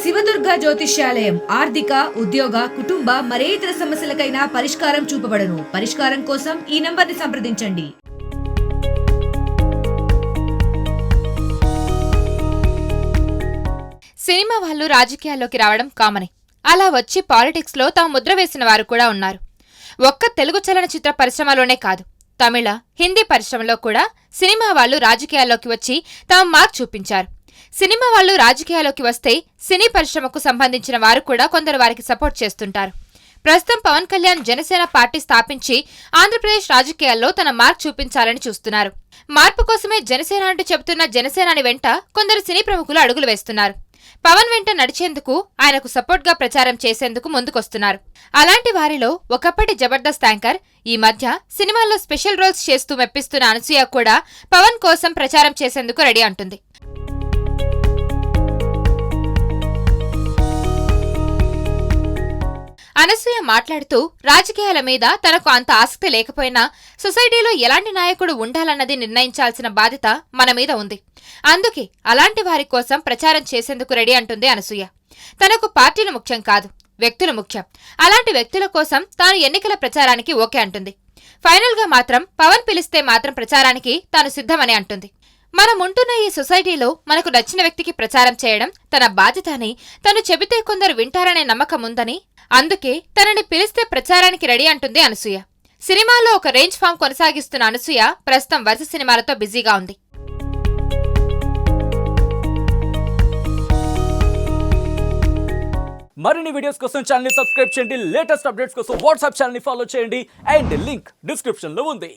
శివదుర్గ జ్యోతిష్యాలయం ఆర్థిక ఉద్యోగ కుటుంబ మరే ఇతర సమస్యలకైనా పరిష్కారం చూపబడను. పరిష్కారం కోసం ఈ నంబర్ని సంప్రదించండి. సినిమా వాళ్ళు రాజకీయాల్లోకి రావడం కామనే. అలా వచ్చి పాలిటిక్స్ లో తాము ముద్ర వేసిన వారు కూడా ఉన్నారు. ఒక్క తెలుగు చలనచిత్ర పరిశ్రమలోనే కాదు, తమిళ, హిందీ పరిశ్రమలో కూడా సినిమా వాళ్ళు రాజకీయాల్లోకి వచ్చి తమ మార్క్ చూపించారు. సినిమా వాళ్ళు రాజకీయాల్లోకి వస్తే సినీ పరిశ్రమకు సంబంధించిన వారు కూడా కొందరు వారికి సపోర్ట్ చేస్తుంటారు. ప్రస్తుతం పవన్ కళ్యాణ్ జనసేన పార్టీ స్థాపించి ఆంధ్రప్రదేశ్ రాజకీయాల్లో తన మార్క్ చూపించాలని చూస్తున్నారు. మార్పు కోసమే జనసేన అంటూ చెబుతున్న జనసేనాని వెంట కొందరు సినీ ప్రముఖులు అడుగులు వేస్తున్నారు. పవన్ వెంట నడిచేందుకు, ఆయనకు సపోర్ట్ గా ప్రచారం చేసేందుకు ముందుకొస్తున్నారు. అలాంటి వారిలో ఒకప్పటి జబర్దస్త్ యాంకర్, ఈ మధ్య సినిమాల్లో స్పెషల్ రోల్స్ చేస్తూ మెప్పిస్తున్న అనసూయ కూడా పవన్ కోసం ప్రచారం చేసేందుకు రెడీ అంటుంది. అనసూయ మాట్లాడుతూ, రాజకీయాల మీద తనకు అంత ఆసక్తి లేకపోయినా సొసైటీలో ఎలాంటి నాయకుడు ఉండాలన్నది నిర్ణయించాల్సిన బాధ్యత మన మీద ఉంది. అందుకే అలాంటి వారి కోసం ప్రచారం చేసేందుకు రెడీ అంటుంది అనసూయ. తనకు పార్టీలు ముఖ్యం కాదు, వ్యక్తులు ముఖ్యం. అలాంటి వ్యక్తుల కోసం తాను ఎన్నికల ప్రచారానికి ఓకే అంటుంది. ఫైనల్ గా మాత్రం పవన్ పిలిస్తే మాత్రం ప్రచారానికి తాను సిద్ధమని అంటుంది. మనం ఉంటున్న ఈ సొసైటీలో మనకు నచ్చిన వ్యక్తికి ప్రచారం చేయడం తన బాధ్యత అని, తను చెబితే కొందరు వింటారనే నమ్మకం ఉందని, అందుకే తనని పిలిస్తే ప్రచారానికి రెడీ అంటుంది అనసూయ. సినిమాలో ఒక రేంజ్ ఫామ్ కొనసాగిస్తున్న అనసూయ ప్రస్తుతం వరుస సినిమాలతో బిజీగా ఉంది. మరిన్ని వీడియోస్ కోసం ఛానల్ ని సబ్స్క్రైబ్ చేయండి. లేటెస్ట్ అప్డేట్స్ కోసం వాట్సాప్ ఛానల్ ని ఫాలో చేయండి. అండ్ లింక్ డిస్క్రిప్షన్ లో ఉంది.